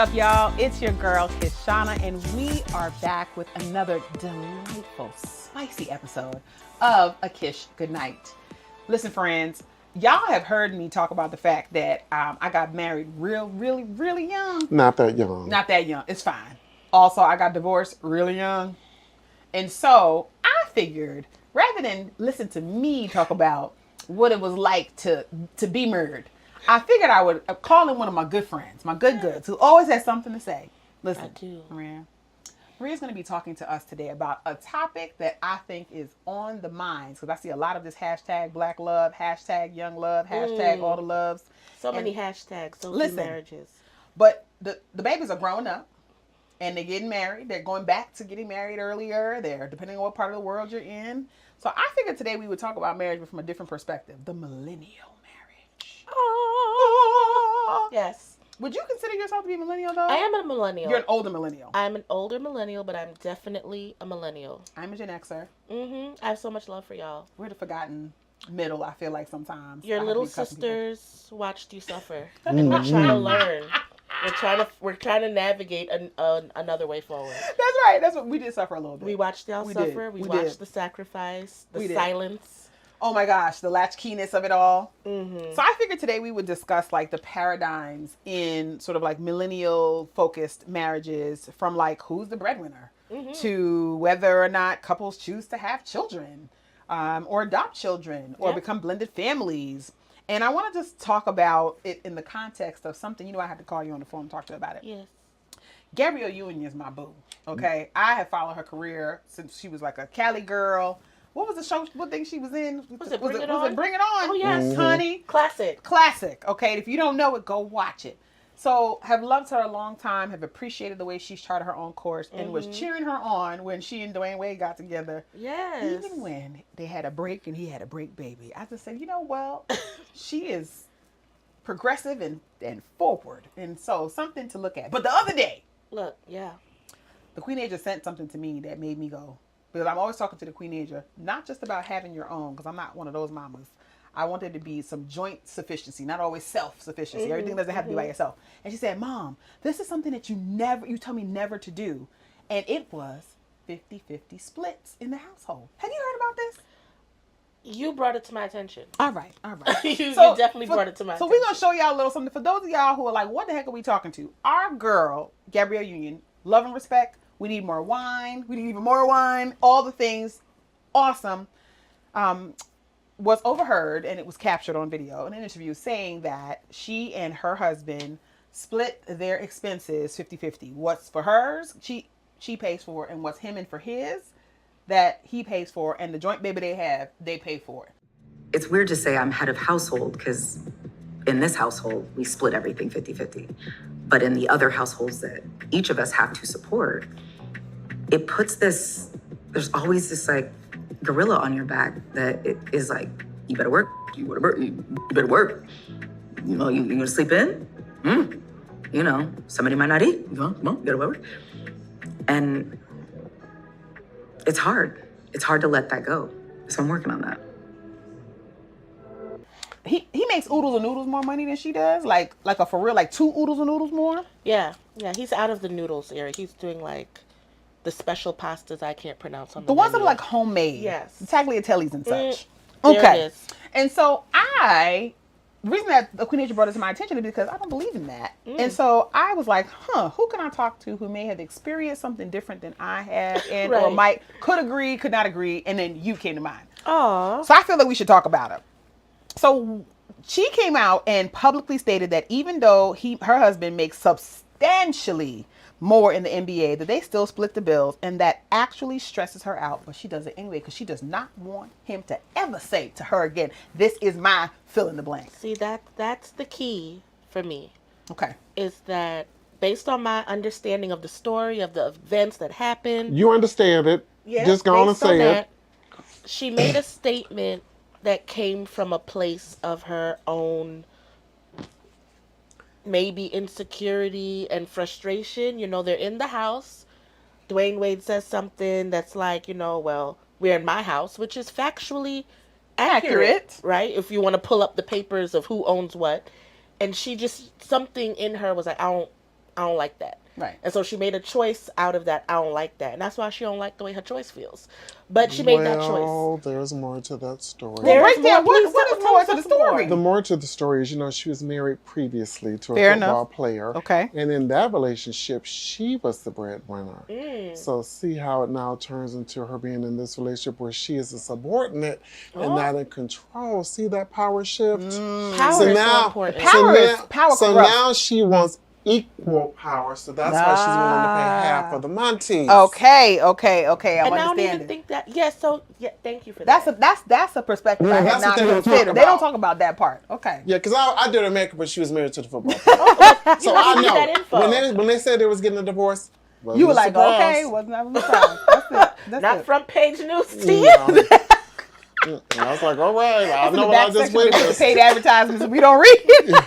up, y'all? It's your girl, Kishana, and we are back with another delightful, spicy episode of A Kish Goodnight. Listen, friends, y'all have heard me talk about the fact that I got married really young. Not that young. Not that young. It's fine. Also, I got divorced really young. And so I figured, rather than listen to me talk about what it was like to be married, I figured I would call in one of my good friends, my goods, who always has something to say. Listen, Maria's going to be talking to us today about a topic that I think is on the minds, because I see a lot of this hashtag Black Love, hashtag Young Love, hashtag all the loves. So many hashtags, so many marriages. But the babies are growing up, and they're getting married. They're going back to getting married earlier. They're depending on what part of the world you're in. So I figured today we would talk about marriage, but from a different perspective, the millennial. Yes. Would you consider yourself to be a millennial, though? I am a millennial. You're an older millennial. I'm an older millennial, but I'm definitely a millennial. I'm a Gen Xer. I have so much love for y'all. We're the forgotten middle, I feel like, sometimes. Your little sisters watched you suffer. And we're trying to learn. We're trying to navigate another way forward. That's right. That's what we did, suffer a little bit. We watched y'all suffer. We watched the sacrifice, the silence. Oh my gosh, the latchkeyness of it all. So I figured today we would discuss like the paradigms in sort of like millennial focused marriages, from like who's the breadwinner to whether or not couples choose to have children or adopt children or become blended families. And I want to just talk about it in the context of something, I had to call you on the phone and talk to you about it. Yes. Gabrielle Union is my boo. Okay. I have followed her career since she was like a Cali girl. What was the show? What thing she was in? Was it Bring It On? Bring It On? Oh, yes. Honey. Classic. Okay. If you don't know it, go watch it. So, have loved her a long time, have appreciated the way she's charted her own course, and was cheering her on when she and Dwayne Wade got together. Yes. Even when they had a break and he had a break baby. I just said, she is progressive and forward. And so, something to look at. But the other day. The Queen Asia sent something to me that made me go. Because I'm always talking to the Queen Asia, not just about having your own, because I'm not one of those mamas. I want there to be some joint sufficiency, not always self-sufficiency. Everything doesn't have to be by yourself. And she said, Mom, this is something that you tell me never to do. And it was 50-50 splits in the household. Have you heard about this? You brought it to my attention. All right. You definitely brought it to my attention. So we're going to show y'all a little something. For those of y'all who are like, what the heck are we talking to? Our girl, Gabrielle Union, love and respect. We need more wine. We need even more wine. All the things. Awesome. Was overheard, and it was captured on video in an interview, saying that she and her husband split their expenses 50-50. What's for hers, she pays for, and what's him and for his, that he pays for, and the joint baby they pay for. It's weird to say I'm head of household, because in this household, we split everything 50-50. But in the other households that each of us have to support, it puts there's always this like gorilla on your back that it is like, you better work, you better work. You gonna sleep in? Somebody might not eat. Come on, you gotta work. And it's hard. It's hard to let that go. So I'm working on that. He makes oodles and noodles more money than she does? Like a for real, like 2 oodles and noodles more? Yeah, he's out of the noodles area. He's doing like the special pastas I can't pronounce on the ones that are like homemade. Yes. Tagliatelles and such. There it is. And so the reason that the Queen Asia brought it to my attention is because I don't believe in that. And so I was like, who can I talk to who may have experienced something different than I have, and or could agree, could not agree, and then you came to mind. Aww. So I feel like we should talk about it. So she came out and publicly stated that even though her husband makes substantially more in the NBA, that they still split the bills, and that actually stresses her out, but she does it anyway because she does not want him to ever say to her again, this is my fill in the blank. See, that's the key for me. Okay. Is that based on my understanding of the story, of the events that happened. You understand it. Yeah, just go on and say it. She made a statement that came from a place of her own maybe insecurity and frustration. They're in the house. Dwayne Wade says something that's like, well, we're in my house, which is factually accurate, right? If you want to pull up the papers of who owns what. And she just, something in her was like, I I don't like that. Right. And so she made a choice out of that. I don't like that. And that's why she don't like the way her choice feels. But she made that choice. Well, there's more to that story. Well, break down. What is more to tell the us more. story? The more to the story is, she was married previously to a Fair football enough. player. Okay. And in that relationship, she was the breadwinner. So see how it now turns into her being in this relationship where she is a subordinate and not in control. See that power shift? Power is so important. Power so now she wants equal power, so that's why she's willing to pay half of the Montes. Okay. I'm and I don't even understanding. think that. Yeah. So yeah. Thank you for that. That's a perspective I had not considered. They don't talk about that part. Okay. Yeah, because I did America, but she was married to the football player. So I know that info. when they said they was getting a divorce, You were like, okay, wasn't that a surprise? That's Not it. front page news to you. I was like, all right, I That's in know the what I back just section with the witnessed. paid advertisements. We don't read it.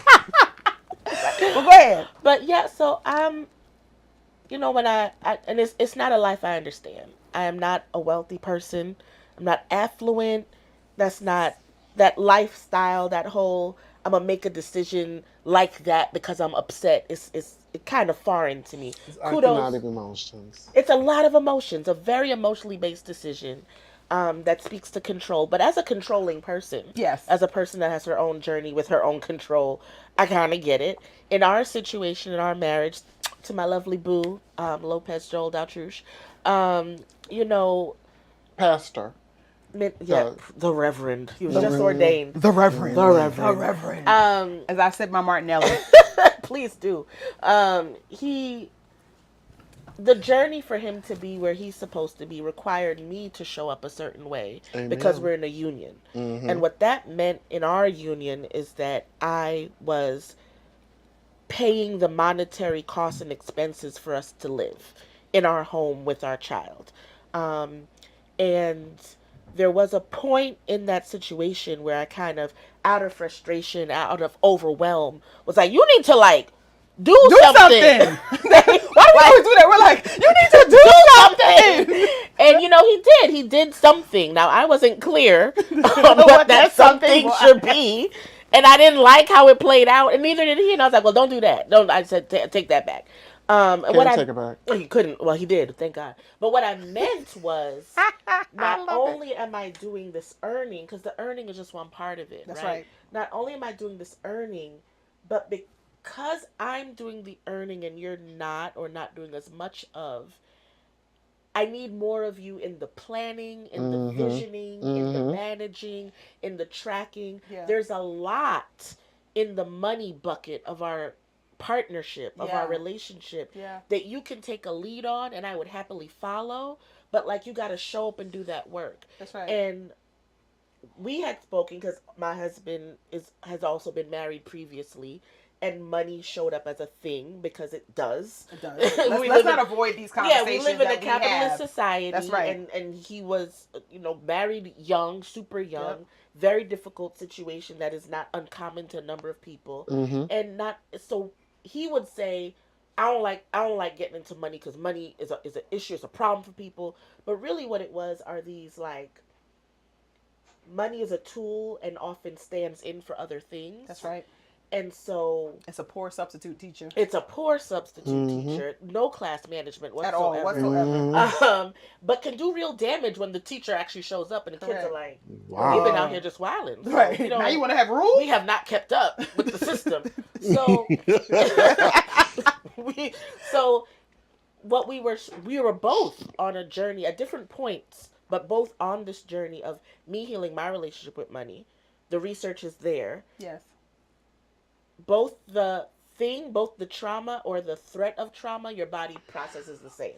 Well, go ahead. But yeah, so when I and it's not a life I understand. I am not a wealthy person. I'm not affluent. That's not that lifestyle. That whole I'm gonna make a decision like that because I'm upset. It's kind of foreign to me. Kudos. Of emotions. It's a lot of emotions. A very emotionally based decision. That speaks to control. But as a controlling person, yes, as a person that has her own journey with her own control, I kind of get it. In our situation, in our marriage, to my lovely boo, Lopez Joel Dautruche, Pastor. The Reverend. He was just ordained. The Reverend. As I said, my Martinelli. Please do. The journey for him to be where he's supposed to be required me to show up a certain way. Amen. Because we're in a union. Mm-hmm. And what that meant in our union is that I was paying the monetary costs and expenses for us to live in our home with our child. And there was a point in that situation where I kind of, out of frustration, out of overwhelm, was like, you need to do something. Why do we always do that? We're like, you need to do something. And he did something. Now I wasn't clear on what that something should be. And I didn't like how it played out, and neither did he. And I was like, well, don't do that. I said, take that back. Take it back. He couldn't. Well, he did. Thank God. But what I meant was, not only am I doing this earning, because the earning is just one part of it. That's right. Not only am I doing this earning, but because I'm doing the earning and you're not, or not doing as much of, I need more of you in the planning, in the visioning, in the managing, in the tracking. Yeah. There's a lot in the money bucket of our partnership, of our relationship, that you can take a lead on and I would happily follow, but you got to show up and do that work. That's right. And we had spoken because my husband has also been married previously. And money showed up as a thing because it does. It does. Let's not avoid these conversations. Yeah, we live in a capitalist society. That's right. And he was, married young, super young, very difficult situation that is not uncommon to a number of people. Mm-hmm. And so he would say, I don't like getting into money because money is an issue, it's a problem for people. But really, what it was are these money is a tool and often stands in for other things. That's right. And so it's a poor substitute teacher. Teacher. No class management whatsoever. But can do real damage when the teacher actually shows up and the kids are like, wow, you've been out here just wilding. So, right. Now you want to have rules? We have not kept up with the system. So we were both on a journey at different points, but both on this journey of me healing my relationship with money. The research is there. Yes. Both the trauma or the threat of trauma, your body processes the same.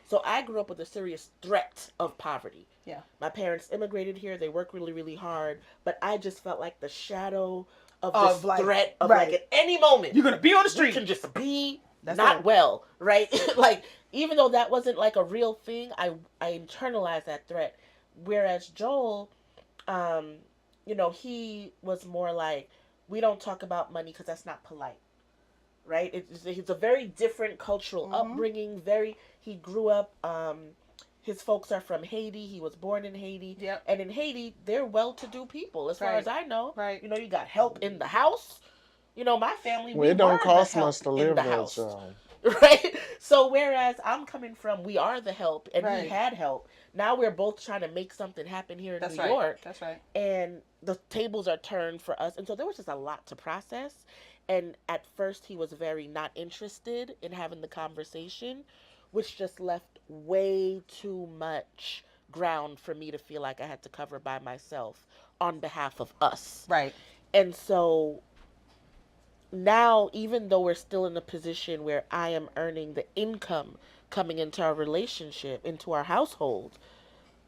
So I grew up with a serious threat of poverty. Yeah. My parents immigrated here. They work really, really hard. But I just felt like the shadow of this threat of at any moment. You're going to be on the street. You can just be well, right? Even though that wasn't a real thing, I internalized that threat. Whereas Joel, he was more we don't talk about money because that's not polite, right? It's a very different cultural upbringing. He grew up, his folks are from Haiti. He was born in Haiti. Yep. And in Haiti, they're well-to-do people, as far as I know. Right. You got help in the house. My family, it don't cost much to live there, Right? So whereas I'm coming from, we are the help and Right. we had help. Now we're both trying to make something happen here in That's New right. York. That's right. And the tables are turned for us. And so there was just a lot to process. And at first he was very not interested in having the conversation, which just left way too much ground for me to feel like I had to cover by myself on behalf of us. Right. And so now, even though we're still in a position where I am earning the income coming into our relationship, into our household,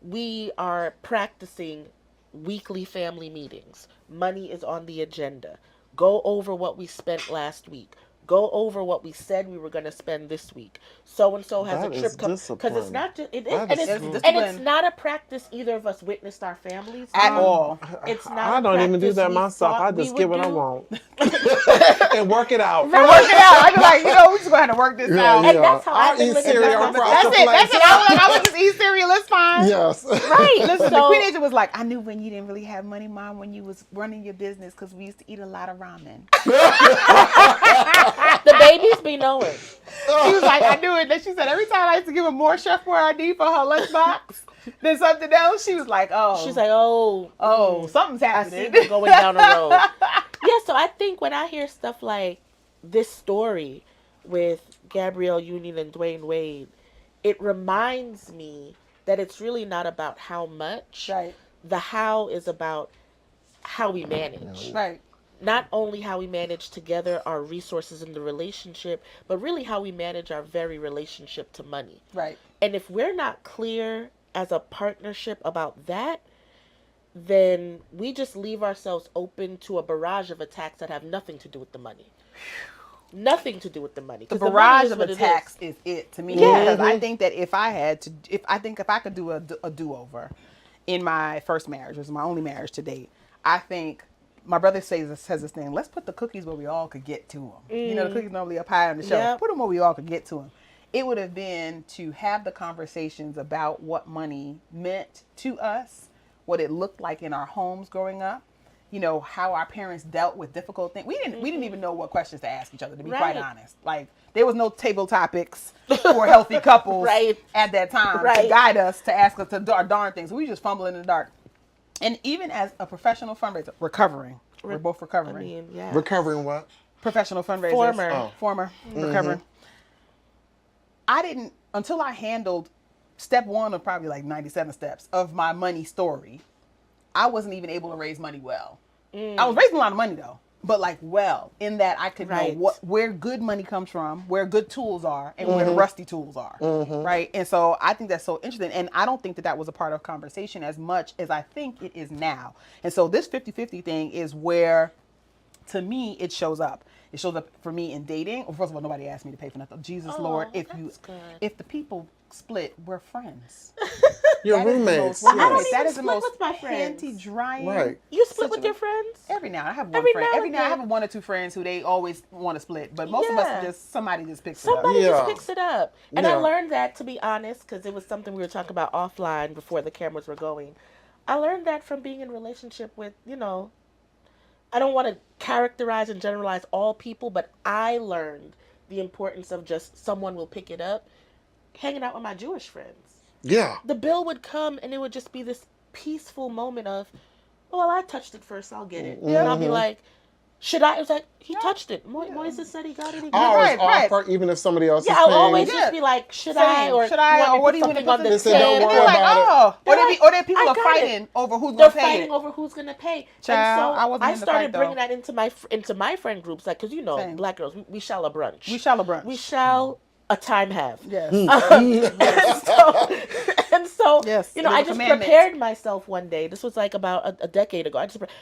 we are practicing weekly family meetings. Money is on the agenda. Go over what we spent last week. Go over what we said we were going to spend this week. So and so has That a is trip come because it's discipline. not just it is, That and is it's so- and it's not a practice either of us witnessed our families At do. all. It's not. I a don't even do practice that we myself. thought I we just would get what I do. want and work it out. And work it out. I be like, we're just going to work this out. And that's how I've I'll been eat living cereal my across life. the That's it. plate. That's it. I would just eat cereal. It's fine. Yes. Right. Listen, the So- Queen Agent was like, I knew when you didn't really have money, Mom, when you was running your business, because we used to eat a lot of ramen. The babies be knowing. She was like, I knew it. Then she said, every time I used to give her more Chef Boyardee for her lunchbox than something else, she was like, She's like, oh, something's I see happening. we're going down the road. Yeah, so I think when I hear stuff like this story with Gabrielle Union and Dwayne Wade, it reminds me that it's really not about how much. Right. The how is about how we manage. Right. Not only how we manage together our resources in the relationship, but really how we manage our very relationship to money. Right. And if we're not clear as a partnership about that, then we just leave ourselves open to a barrage of attacks that have nothing to do with the money. Nothing to do with the money. The 'Cause barrage money of what it attacks is it to me. Yeah. Because I think that if I could do a do-over in my first marriage, which was my only marriage to date, I think my brother says this thing, let's put the cookies where we all could get to them. You know, the cookies normally up high on the shelf. Yep. Put them where we all could get to them. It would have been to have the conversations about what money meant to us, what it looked like in our homes growing up, you know, how our parents dealt with difficult things. We didn't even know what questions to ask each other, to be quite Right. honest. Like, there was no table topics for healthy couples Right. at that time to Right. guide us, to ask us to do our darn things. We just fumbling in the dark. And even as a professional fundraiser, recovering. We're both I recovering. mean, yeah. Recovering what? Professional fundraisers. Former. Oh. Former. Recovering. I didn't, until I handled step one of probably like 97 steps of my money story, I wasn't even able to raise money well. I was raising a lot of money though, but like well, in that I could Right. know where good money comes from, where good tools are, and where the rusty tools are, right? And so I think that's so interesting, and I don't think that was a part of conversation as much as I think it is now. And so this 50-50 thing is where, to me, it shows up. It shows up for me in dating. Well, first of all, nobody asked me to pay for nothing. Jesus Lord, if that's good. if the people split, we're friends. Your That is the roommates. most- I don't yes. that even is the split most with my friends. panty drying. Right. You split with your friends? Every now I have one Every friend. now Every and now I then. have one or two friends who they always want to split, but most of us Yeah. are just somebody just picks Somebody Yeah. just picks it up. And I Yeah. learned that, to be honest, because it was something we were talking about offline before the cameras were going. I learned that from being in a relationship with, you know, I don't want to characterize and generalize all people, but I learned the importance of just someone will pick it up, hanging out with my Jewish friends. Yeah. The bill would come and it would just be this peaceful moment of, oh, well, I touched it first, I'll get it. And I'll be like, should I? It was like, he touched it. Moises said he got it. He I got it. always Right. offer, even if somebody else Yeah, is I'll paying. always Yeah. just be like, should Same. I? Or Should I? want me Or to what put do you want to something put on the the They said, don't table? worry They're like, about it. oh, or They're they, like, or they people I are got it. fighting over who's They're gonna pay fighting it. over who's gonna pay. Child, I and wasn't so I in the started fight, bringing though. that into my friend groups, like, because you know, Same. black girls, we shall a brunch. We shall a brunch. We shall a time have. Yes. and so Yes, you know, it was I a just commandment. prepared myself one day. This was like about a decade ago.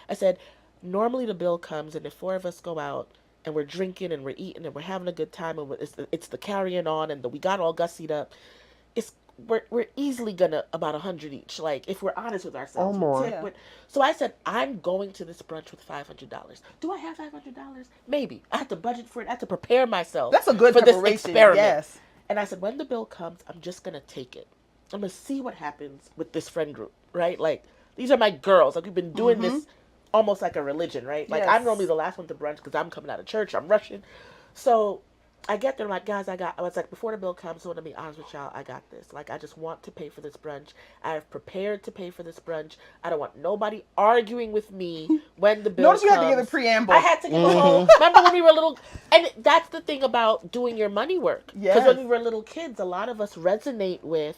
I said, normally the bill comes, and if four of us go out and we're drinking and we're eating and we're having a good time, and it's the carrying on, and we got all gussied up, we're easily gonna about 100 each. Like, if we're honest with ourselves. Or more. Tip, so I said, I'm going to this brunch with $500. Do I have $500? Maybe. I have to budget for it. I have to prepare myself. That's a good for this preparation, experiment. yes. And I said, when the bill comes, I'm just gonna take it. I'm gonna see what happens with this friend group, right? Like, these are my girls. Like, we've been doing this almost like a religion, right? Like, Yes. I'm normally the last one to brunch because I'm coming out of church. I'm rushing. So I get there, I'm like, guys, I was like, before the bill comes, I want to be honest with y'all, I got this. Like, I just want to pay for this brunch. I have prepared to pay for this brunch. I don't want nobody arguing with me when the bill Notice comes. you had to give a preamble. I had to give a whole, remember when we were little, and that's the thing about doing your money work. Because when we were little kids, a lot of us resonate with,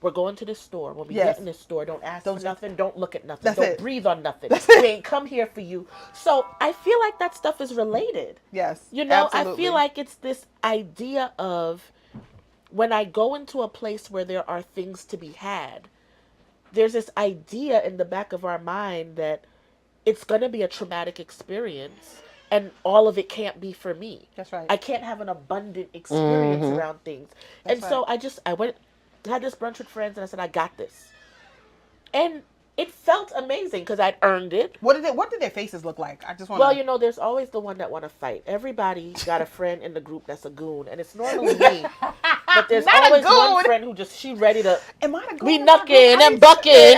we're going to this store. When we get in this store, don't ask for nothing. Don't look at nothing. Don't breathe on nothing. We ain't come here for you. So I feel like that stuff is related. Yes. You know, absolutely. I feel like it's this idea of when I go into a place where there are things to be had, there's this idea in the back of our mind that it's going to be a traumatic experience and all of it can't be for me. That's right. I can't have an abundant experience around things. That's and so I went, had this brunch with friends, and I said, I got this. And it felt amazing because I'd earned it. What did their faces look like? I just want. Well, you know, there's always the one that want to fight. Everybody got a friend in the group that's a goon, and it's normally me. But there's always one friend who she ready to be knucking and bucking.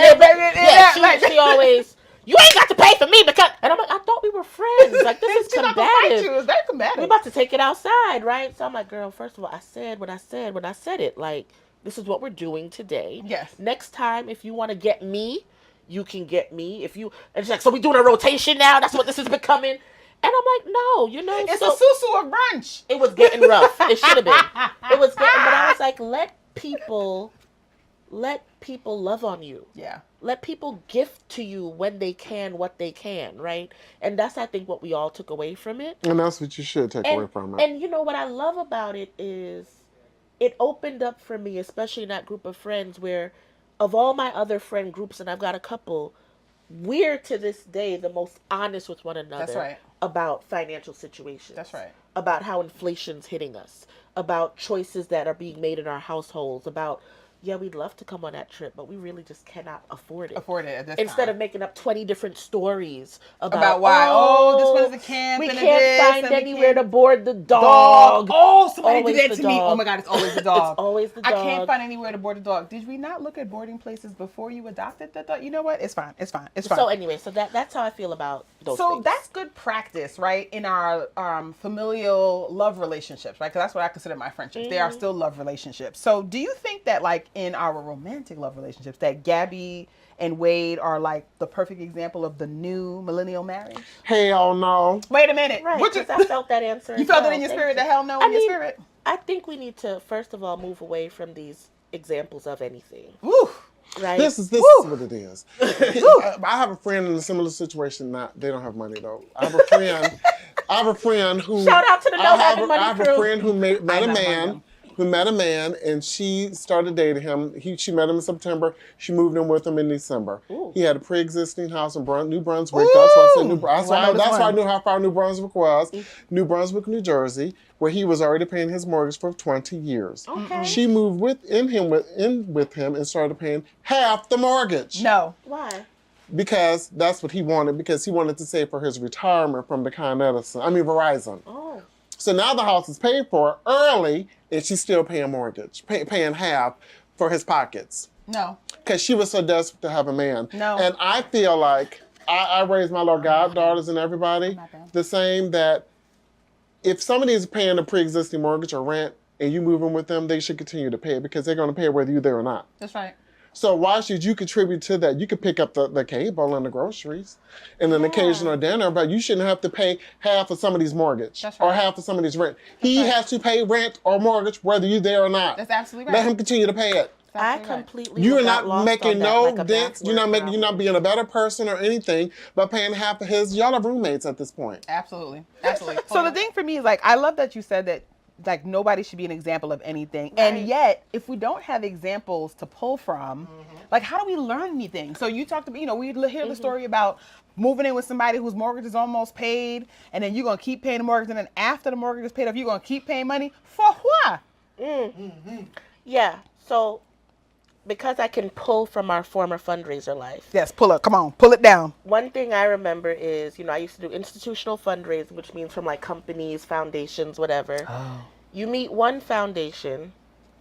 She always, you ain't got to pay for me because, and I'm like, I thought we were friends. Like, this is combative. It's very combative. We're about to take it outside, right? So I'm like, girl, first of all, I said when I said it, like, this is what we're doing today. Yes. Next time, if you want to get me, you can get me. If you, and she's like, so we doing a rotation now? That's what this is becoming. And I'm like, no, you know. It's a susu of brunch. It was getting rough. It should have been. It was getting, but I was like, let people love on you. Yeah. Let people gift to you when they can, what they can, right? And that's, I think, what we all took away from it. And that's what you should take away from it. And you know what I love about it is it opened up for me, especially in that group of friends where of all my other friend groups, and I've got a couple, we're to this day the most honest with one another. That's right. About financial situations. That's right. About how inflation's hitting us. About choices that are being made in our households. About, yeah, we'd love to come on that trip, but we really just cannot afford it. At this Instead time. of making up 20 different stories about why, this one's a camp. We can't find anywhere to board the dog. Oh, somebody did that to me. Oh my God, it's always the dog. It's always the dog. I can't find anywhere to board the dog. Did we not look at boarding places before you adopted the dog? You know what? It's fine. So anyway, so that's how I feel about those things. So that's good practice, right? In our familial love relationships, right? Because that's what I consider my friendships. They are still love relationships. So do you think that, like, in our romantic love relationships, that Gabby and Wade are like the perfect example of the new millennial marriage? Hell no. Wait a minute. Right, because I felt that answer. You felt it in your spirit, the hell no in your spirit? I think we need to, first of all, move away from these examples of anything. Woo. Right? This is what it is. I have a friend in a similar situation. They don't have money though. I have a friend who. Shout out to the No Having Money I have crew. a friend who met a man, and she started dating him. She met him in September. She moved in with him in December. Ooh. He had a pre-existing house in New Brunswick. Ooh. That's why I said New Brunswick. That's why I knew how far New Brunswick was. New Brunswick, New Jersey, where he was already paying his mortgage for 20 years. Okay. She moved in with him and started paying half the mortgage. No. Why? Because that's what he wanted, because he wanted to save for his retirement from the Verizon. Oh. So now the house is paid for early, and she's still paying mortgage, paying half for his pockets. No. Because she was so desperate to have a man. No. And I feel like I raised my little goddaughters and everybody the same, that if somebody is paying a pre-existing mortgage or rent and you move in with them, they should continue to pay it because they're going to pay it whether you're there or not. That's right. So why should you contribute to that? You could pick up the cable and the groceries and an occasional dinner, but you shouldn't have to pay half of somebody's mortgage or half of somebody's rent. He has to pay rent or mortgage whether you're there or not. That's absolutely right. Let him continue to pay it. I completely. You're not making no dents. You're not being a better person or anything, but paying half of his. Y'all are roommates at this point. Absolutely. So the thing for me is, like, I love that you said that, like, nobody should be an example of anything. Right. And yet, if we don't have examples to pull from, like, how do we learn anything? So you talked about, we hear the story about moving in with somebody whose mortgage is almost paid, and then you're going to keep paying the mortgage, and then after the mortgage is paid off, you're going to keep paying money. For what? Yeah. So because I can pull from our former fundraiser life. Yes, pull up. Come on, pull it down. One thing I remember is, I used to do institutional fundraising, which means from like companies, foundations, whatever. Oh. You meet one foundation,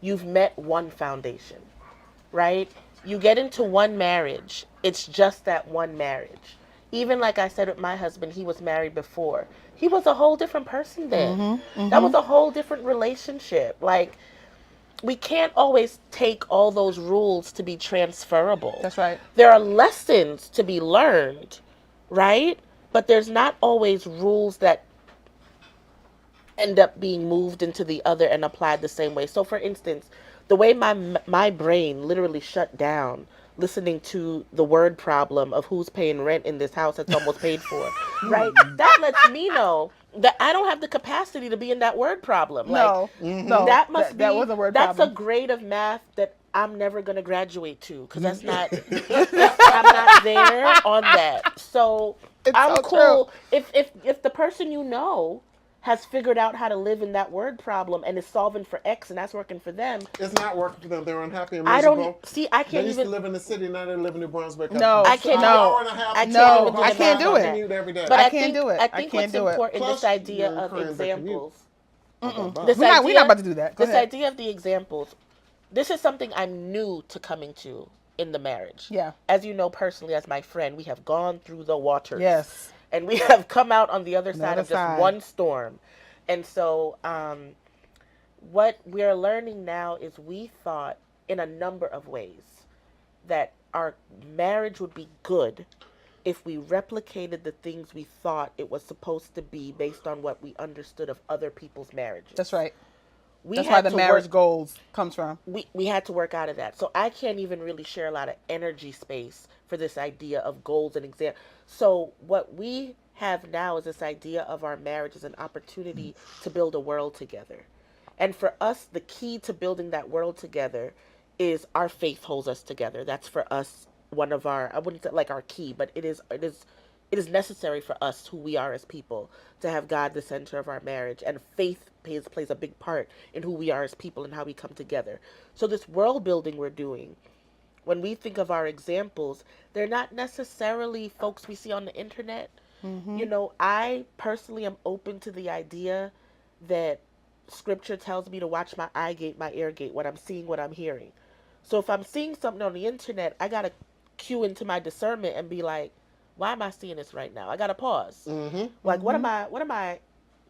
you've met one foundation, right? You get into one marriage. It's just that one marriage. Even like I said with my husband, he was married before. He was a whole different person then. Mm-hmm. That was a whole different relationship. Like, we can't always take all those rules to be transferable. That's right. There are lessons to be learned, right? But there's not always rules that end up being moved into the other and applied the same way. So, for instance, the way my brain literally shut down listening to the word problem of who's paying rent in this house that's almost paid for, right? That lets me know that I don't have the capacity to be in that word problem. No, like, no, that must that be was a word that's problem. a grade of math that I'm never gonna graduate to because that's not I'm not there on that. So It's I'm so cool if the person you know has figured out how to live in that word problem and is solving for X and that's working for them. It's not working for them. They're unhappy and I miserable. don't see. I They can't used even to live in the city. Now they live in New Brunswick. No, I can't. no, I can't no, even do I the can't math do on it. that. Every day. But I can't do it. I I think can't what's do it. important Plus, this idea you're of incurring the commute. examples. We're not about to do that. Go This ahead. idea of the examples. This is something I'm new to coming to in the marriage. Yeah. As you know personally, as my friend, we have gone through the waters. Yes. And we have come out on the other side other of just side. one storm. And so, what we're learning now is we thought in a number of ways that our marriage would be good if we replicated the things we thought it was supposed to be based on what we understood of other people's marriages. That's right. We That's had why the to marriage work, goals comes from. we had to work out of that. So I can't even really share a lot of energy space for this idea of goals and exam. So what we have now is this idea of our marriage as an opportunity to build a world together. And for us, the key to building that world together is our faith holds us together. That's for us one of our, I wouldn't say like our key, but it is necessary for us who we are as people to have God the center of our marriage, and faith plays a big part in who we are as people and how we come together. So this world building we're doing, when we think of our examples, they're not necessarily folks we see on the internet. You know, I personally am open to the idea that scripture tells me to watch my eye gate, my ear gate, what I'm seeing, what I'm hearing. So if I'm seeing something on the internet, I gotta cue into my discernment and be like, why am I seeing this right now? I gotta pause. Like, what am I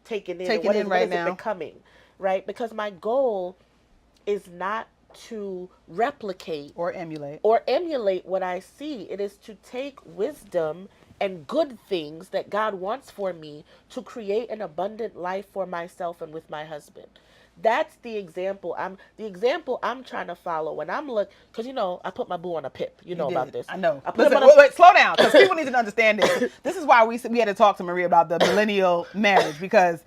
taking in? Taking in what right is now. it becoming? Right? Because my goal is not to replicate Or emulate. what I see. It is to take wisdom and good things that God wants for me to create an abundant life for myself and with my husband. That's the example I'm trying to follow when I'm because I put my boo on a pip. You know about this. I know. I put Listen, him on a wait, slow down, because people need to understand this. This is why we had to talk to Maria about the millennial marriage, because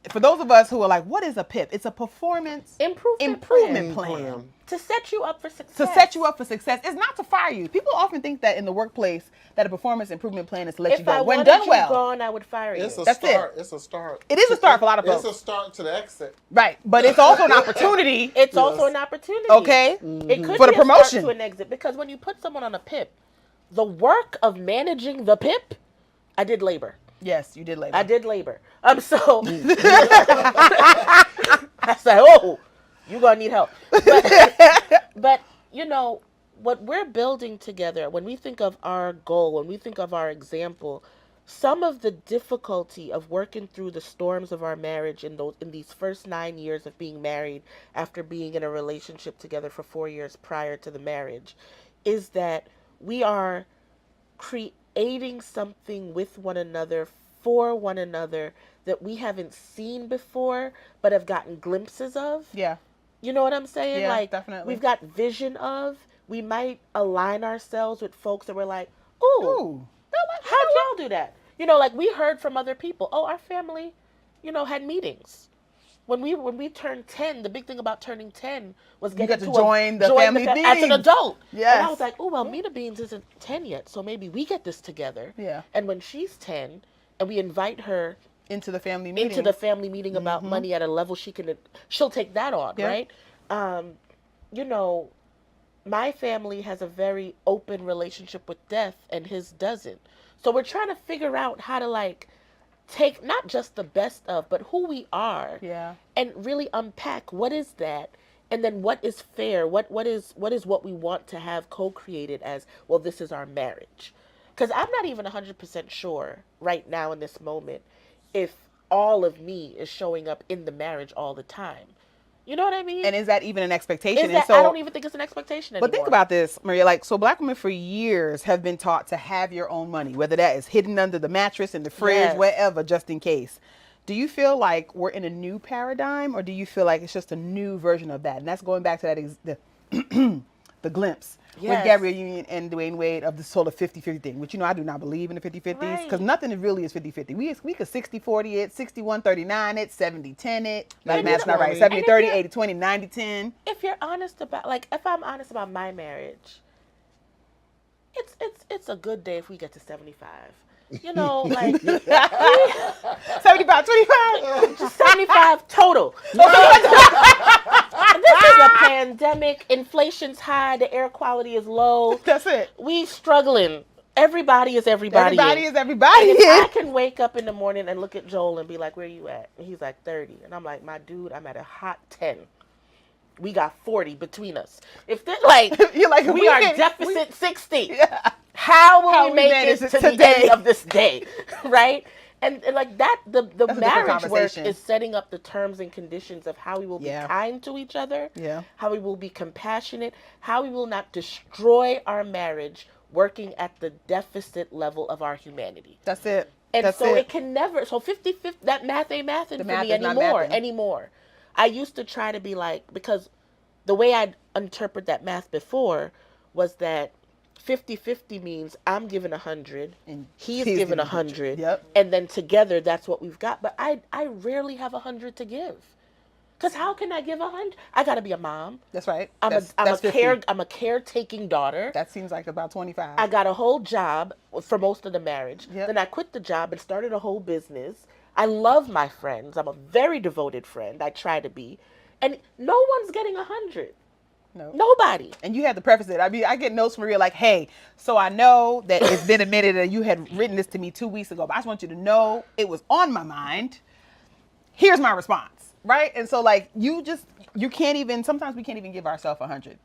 for those of us who are like, what is a PIP? It's a performance improvement plan. To set you up for success. To set you up for success. It's not to fire you. People often think that in the workplace that a performance improvement plan is to let you go. When done well, gone, I would fire you. It's a That's start. it. It's a start. It is a start for a lot of folks. It's a start to the exit. Right, but it's also an opportunity. It's also an opportunity. Okay. It could For the be a promotion. start to an exit, because when you put someone on a PIP, the work of managing the PIP, I did labor. Yes, you did labor. I did labor. So I said, oh, you're going to need help. But, what we're building together, when we think of our goal, when we think of our example, some of the difficulty of working through the storms of our marriage in these first 9 years of being married, after being in a relationship together for 4 years prior to the marriage, is that we are creating something with one another, for one another, that we haven't seen before but have gotten glimpses of. Yeah. You know what I'm saying? Yeah, like, definitely. we've got vision of. We might align ourselves with folks that we're like, ooh, how'd y'all do that? Like, we heard from other people, oh, our family, had meetings. When we turned 10, the big thing about turning 10 was getting to join the family meetings as an adult. Yes. And I was like, oh, well, Mina Beans isn't 10 yet, so maybe we get this together. Yeah. And when she's 10, and we invite her into the family meeting. About money at a level she'll take that on, yeah. Right? My family has a very open relationship with death, and his doesn't. So we're trying to figure out how to take not just the best of, but who we are. Yeah. And really unpack what is that, and then what is fair, what is what we want to have co-created as, well, this is our marriage. Because I'm not even 100% sure right now in this moment if all of me is showing up in the marriage all the time. You know what I mean? And is that even an expectation? And so, I don't even think it's an expectation anymore. But think about this, Maria. Like, so black women for years have been taught to have your own money, whether that is hidden under the mattress, in the fridge, wherever, just in case. Do you feel like we're in a new paradigm, or do you feel like it's just a new version of that? And that's going back to that the glimpse with Gabrielle Union and Dwayne Wade of the sort of 50-50 thing, which, I do not believe in the 50-50s, because nothing really is 50-50. We could 60-40 it, 61-39 it, 70-10 it. Like, that's not right. 70-30, 80-20, 90-10. If you're honest about, like, if I'm honest about my marriage, it's a good day if we get to 75. Like 75, 25, 75 total. This is a pandemic. Inflation's high. The air quality is low. That's it. We struggling. Everybody is everybody. Everybody is everybody. And if I can wake up in the morning and look at Joel and be like, "Where you at?" And he's like 30, and I'm like, "My dude, I'm at a hot 10. We got 40 between us. If they're like, you're like, we are deficit 60. Yeah. How will we make it to the end of this day?" Right? And like that, the marriage work is setting up the terms and conditions of how we will be kind to each other, how we will be compassionate, how we will not destroy our marriage working at the deficit level of our humanity. That's it. And it can never, so 50-50, that math ain't mathing for me anymore. I used to try to be like, because the way I interpret that math before was that 50-50 means I'm giving 100 and he's giving 100. Yep. And then together that's what we've got. But I rarely have 100 to give. Because how can I give 100? I got to be a mom. That's right. I'm a caretaking daughter. That seems like about 25. I got a whole job for most of the marriage. Yep. Then I quit the job and started a whole business. I love my friends. I'm a very devoted friend. I try to be. And no one's getting 100. No. Nobody. And you had to preface it. I mean, I get notes from Maria like, "Hey, so I know that it's been a minute and you had written this to me 2 weeks ago, but I just want you to know it was on my mind. Here's my response." Right? And so like sometimes we can't even give ourselves 100.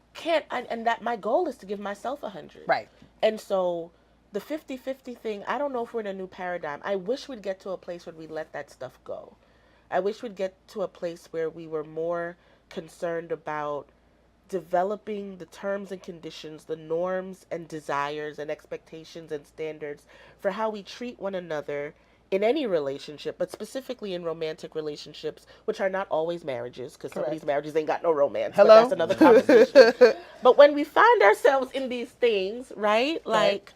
And that my goal is to give myself 100. Right. And so the 50-50 thing, I don't know if we're in a new paradigm. I wish we'd get to a place where we let that stuff go. I wish we'd get to a place where we were more concerned about developing the terms and conditions, the norms and desires and expectations and standards for how we treat one another in any relationship, but specifically in romantic relationships, which are not always marriages, because some of these marriages ain't got no romance. Hello? But that's another conversation. But when we find ourselves in these things, right? Like,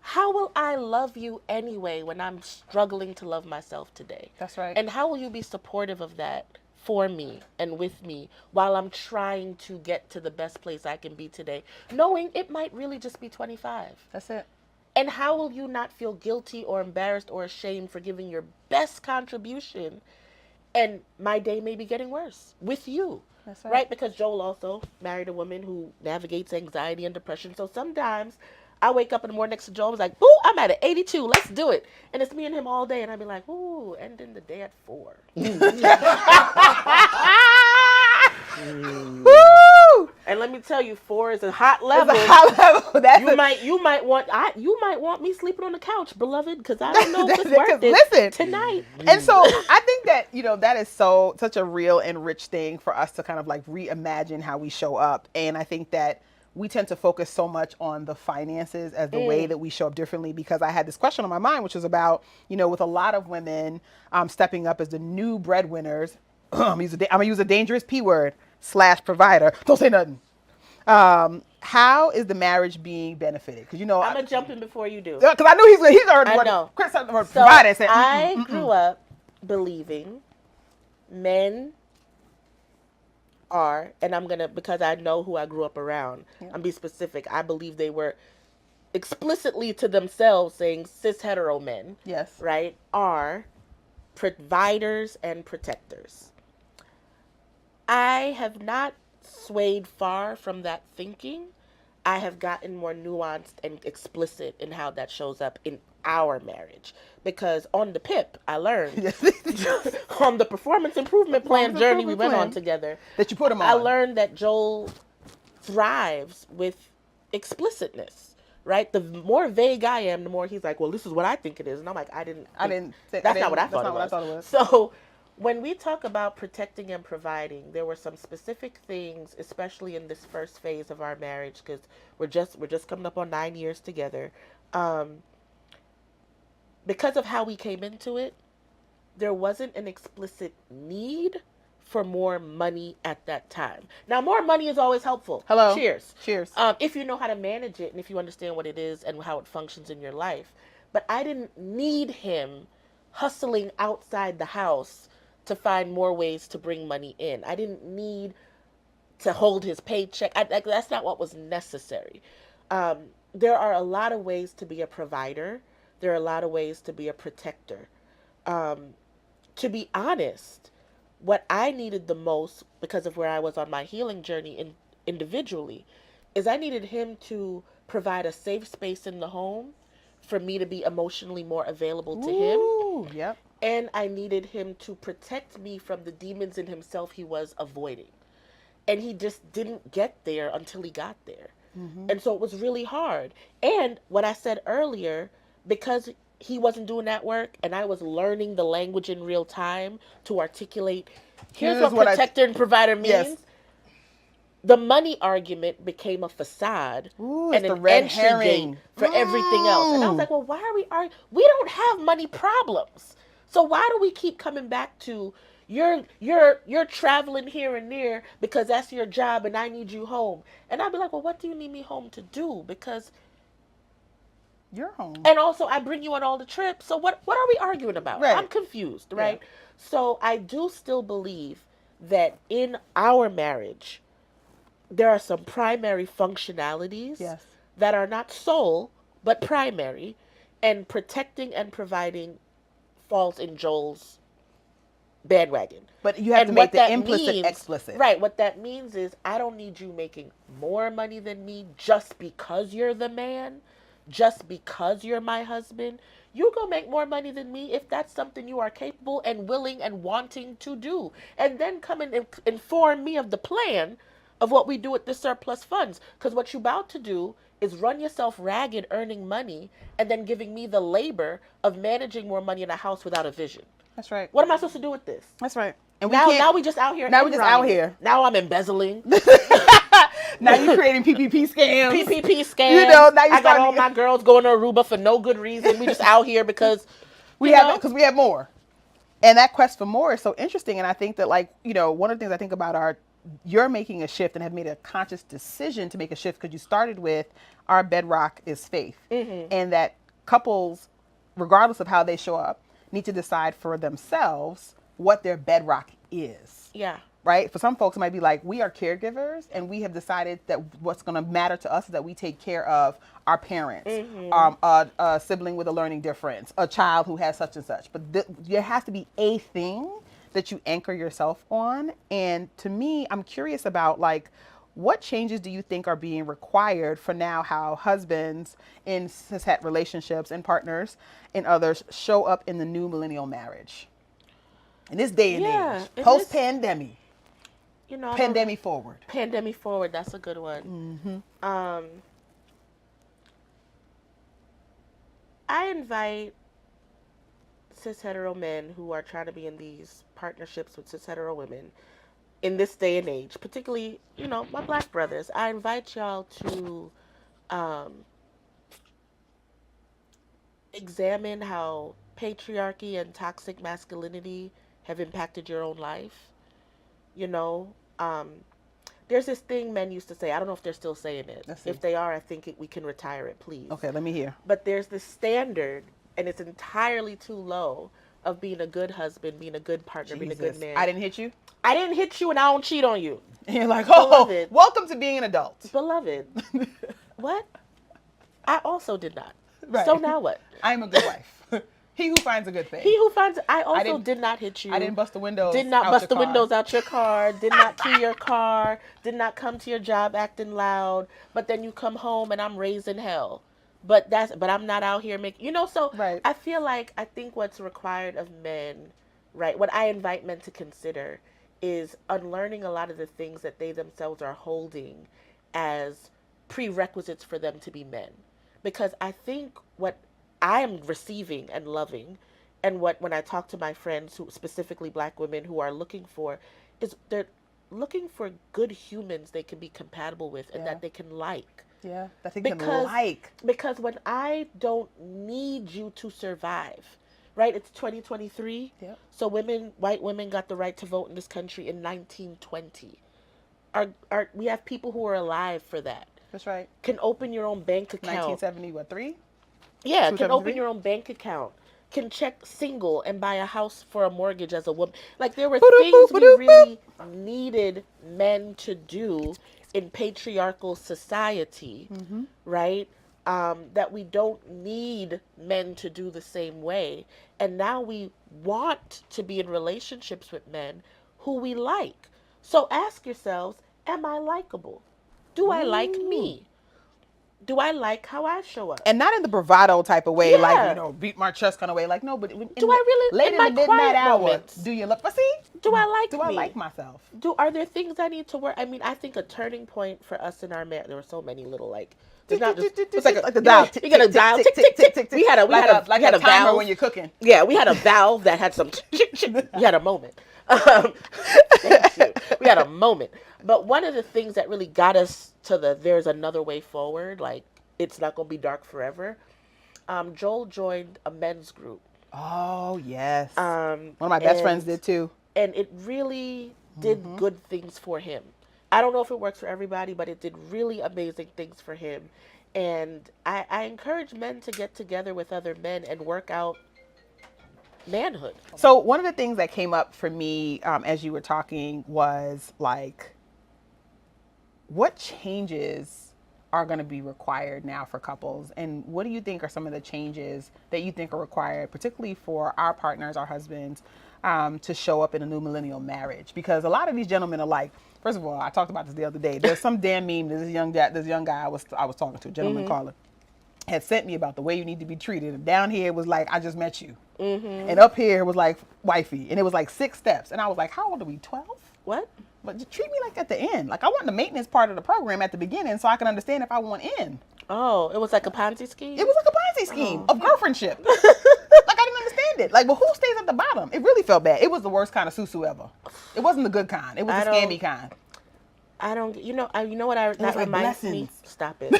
how will I love you anyway when I'm struggling to love myself today? That's right. And how will you be supportive of that for me and with me while I'm trying to get to the best place I can be today, knowing it might really just be 25? That's it. And how will you not feel guilty or embarrassed or ashamed for giving your best contribution and my day may be getting worse with you? That's right. Because Joel also married a woman who navigates anxiety and depression. So sometimes I wake up in the morning next to Joel and was like, "Ooh, I'm at an 82. Let's do it." And it's me and him all day. And I'd be like, "Ooh, ending the day at 4." Woo! And let me tell you, 4 is a hot level. It's a hot level. You might want me sleeping on the couch, beloved, because I don't know if it's worth it tonight. And so I think that that is such a real and rich thing for us to kind of like reimagine how we show up. And I think that we tend to focus so much on the finances as the way that we show up differently, because I had this question on my mind, which was about, with a lot of women stepping up as the new breadwinners. I'm going to use a dangerous P word, /provider. Don't say nothing. How is the marriage being benefited? Because, I'm going to jump in before you do. Because I knew he's already Chris provider said. I grew up believing men are, and I'm going to, because I know who I grew up around, I'm be specific. I believe they were explicitly to themselves saying cis hetero men, right, are providers and protectors. I have not swayed far from that thinking. I have gotten more nuanced and explicit in how that shows up in our marriage. Because on the PIP, I learned, on the performance improvement plan journey we went on together, that you put him on. I learned that Joel thrives with explicitness, right? The more vague I am, the more he's like, well, this is what I think it is. And I'm like, that's not what I thought it was. So when we talk about protecting and providing, there were some specific things, especially in this first phase of our marriage, because we're just coming up on 9 years together. Because of how we came into it, there wasn't an explicit need for more money at that time. Now, more money is always helpful. Hello. Cheers. Cheers. If you know how to manage it and if you understand what it is and how it functions in your life. But I didn't need him hustling outside the house to find more ways to bring money in. I didn't need to hold his paycheck. That's not what was necessary. There are a lot of ways to be a provider. There are a lot of ways to be a protector. To be honest, what I needed the most, because of where I was on my healing journey individually, is I needed him to provide a safe space in the home for me to be emotionally more available to him. Yep. And I needed him to protect me from the demons in himself he was avoiding. And he just didn't get there until he got there. Mm-hmm. And so it was really hard. And what I said earlier, because he wasn't doing that work and I was learning the language in real time to articulate, here's what protector and provider means. Yes. The money argument became a facade and an entry gate for everything else. And I was like, well, why are we arguing? We don't have money problems. So why do we keep coming back to you're traveling here and there because that's your job and I need you home? And I'd be like, well, what do you need me home to do? Because you're home. And also I bring you on all the trips. So what are we arguing about? Right. I'm confused, right? Yeah. So I do still believe that in our marriage, there are some primary functionalities that are not sole, but primary. And protecting and providing falls in Joel's bandwagon. But you have to make the implicit explicit. Right. What that means is I don't need you making more money than me just because you're the man, just because you're my husband. You go make more money than me if that's something you are capable and willing and wanting to do. And then come and inform me of the plan of what we do with the surplus funds. Because what you're about to do is run yourself ragged earning money and then giving me the labor of managing more money in a house without a vision. That's right. What am I supposed to do with this? That's right. And now we just out here. Now we just out here. Now I'm embezzling. Now you're creating PPP scams. PPP scams. You know, now I got all my girls going to Aruba for no good reason. We just out here because we have more. And that quest for more is so interesting. And I think that, like, you know, one of the things I think about you're making a shift and have made a conscious decision to make a shift because you started with our bedrock is faith. Mm-hmm. And that couples, regardless of how they show up, need to decide for themselves what their bedrock is. Yeah. Right? For some folks, it might be like, we are caregivers and we have decided that what's going to matter to us is that we take care of our parents, a sibling with a learning difference, a child who has such and such. But there has to be a thing that you anchor yourself on. And to me, I'm curious about, like, what changes do you think are being required for now how husbands in cishet relationships and partners and others show up in the new millennial marriage? In this day and age, post-pandemic. You know, pandemic forward. Pandemic forward, that's a good one. Mm-hmm. I invite cis hetero men who are trying to be in these partnerships with cis hetero women in this day and age, particularly, you know, my black brothers. I invite y'all to examine how patriarchy and toxic masculinity have impacted your own life. You know, there's this thing men used to say. I don't know if they're still saying it. If they are, I think we can retire it, please. Okay, let me hear. But there's this standard, and it's entirely too low, of being a good husband, being a good partner, being a good man. I didn't hit you? I didn't hit you, and I don't cheat on you. And you're like, oh, beloved, welcome to being an adult. Beloved. What? I also did not. Right. So now what? I'm a good wife. He who finds a good thing. He who finds. I also did not hit you. I didn't bust the windows. Did not bust the windows out your car. Did not key your car. Did not come to your job acting loud. But then you come home and I'm raising hell. But I'm not out here making. You know. So right. I think what's required of men, right? What I invite men to consider is unlearning a lot of the things that they themselves are holding as prerequisites for them to be men. because I think what I am receiving and loving, and what when I talk to my friends, who specifically Black women, who are looking for, is they're looking for good humans they can be compatible with and that they can like. Yeah, that they can like. Because when I don't need you to survive, right? It's 2023. Yep. So white women got the right to vote in this country in 1920. We have people who are alive for that. That's right. Can open your own bank account. 1970, what, 3? Yeah, can open your own bank account. Can check single and buy a house for a mortgage as a woman. Like, there were things we really needed men to do in patriarchal society, right? That we don't need men to do the same way. And now we want to be in relationships with men who we like. So ask yourselves, am I likable? Do I like me? Do I like how I show up? And not in the bravado type of way, like, beat my chest kind of way. Like, no, but do I really, late in my midnight hour, moments, do you look? But see, do I like me? Do I like myself? Are there things I need to work? I mean, I think a turning point for us in our marriage, there were so many little, like, it's not just, it's like the dial. You got a dial, tick, tick, tick, tick. We had a timer valve when you're cooking. Yeah, we had a valve that had some chick, chick. We had a moment. Thank you. We had a moment. But one of the things that really got us to there's another way forward, like, it's not going to be dark forever. Joel joined a men's group. Oh, yes. One of my best friends did too. And it really did good things for him. I don't know if it works for everybody, but it did really amazing things for him. And I encourage men to get together with other men and work out manhood. So one of the things that came up for me as you were talking was, like, what changes are going to be required now for couples, and what do you think are some of the changes that you think are required, particularly for our partners, our husbands, to show up in a new millennial marriage? Because a lot of these gentlemen are like, first of all, I talked about this the other day. There's some damn meme that this young guy I was talking to, a gentleman caller, had sent me about the way you need to be treated. And down here it was like, I just met you, and up here it was like, wifey, and it was like 6 steps, and I was like, how old are we? 12? What? But just treat me like at the end. Like, I want the maintenance part of the program at the beginning so I can understand if I want in. Oh, it was like a Ponzi scheme? It was like a Ponzi scheme of girlfriendship. Like, I didn't understand it. Like, but who stays at the bottom? It really felt bad. It was the worst kind of susu ever. It wasn't the good kind. It was the scammy kind. I don't, you know what that reminds me? Stop it.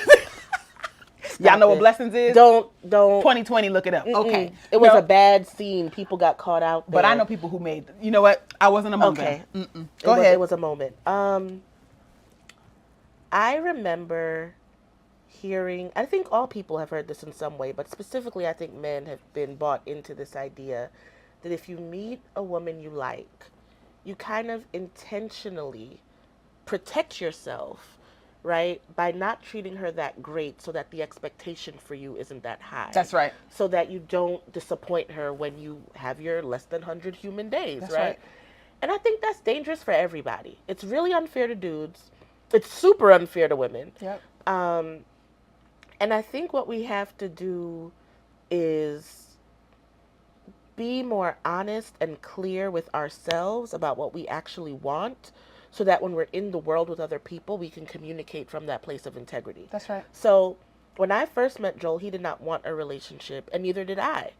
Y'all know what blessings is? Don't. 2020, look it up. Okay. It was a bad scene. People got caught out there. But I know people who made, you know what? I wasn't among them. Go ahead. It was a moment. I remember hearing, I think all people have heard this in some way, but specifically I think men have been bought into this idea that if you meet a woman you like, you kind of intentionally protect yourself, right, by not treating her that great so that the expectation for you isn't that high. That's right. So that you don't disappoint her when you have your less than 100 human days, right? And I think that's dangerous for everybody. It's really unfair to dudes. It's super unfair to women. Yep. And I think what we have to do is be more honest and clear with ourselves about what we actually want, so that when we're in the world with other people, we can communicate from that place of integrity. That's right. So when I first met Joel, he did not want a relationship, and neither did I,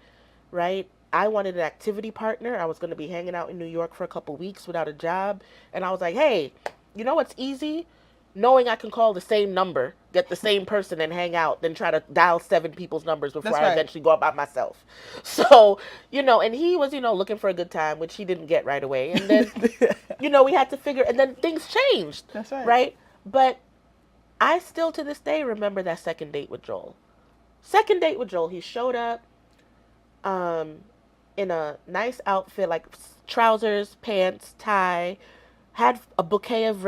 right? I wanted an activity partner. I was going to be hanging out in New York for a couple weeks without a job. And I was like, hey, you know what's easy? Knowing I can call the same number, get the same person and hang out, than try to dial 7 people's numbers before I eventually go about myself. So, and he was, looking for a good time, which he didn't get right away. And then, we had to figure, and then things changed. That's right. Right? But I still to this day remember that second date with Joel. He showed up in a nice outfit, like trousers, pants, tie, had a bouquet of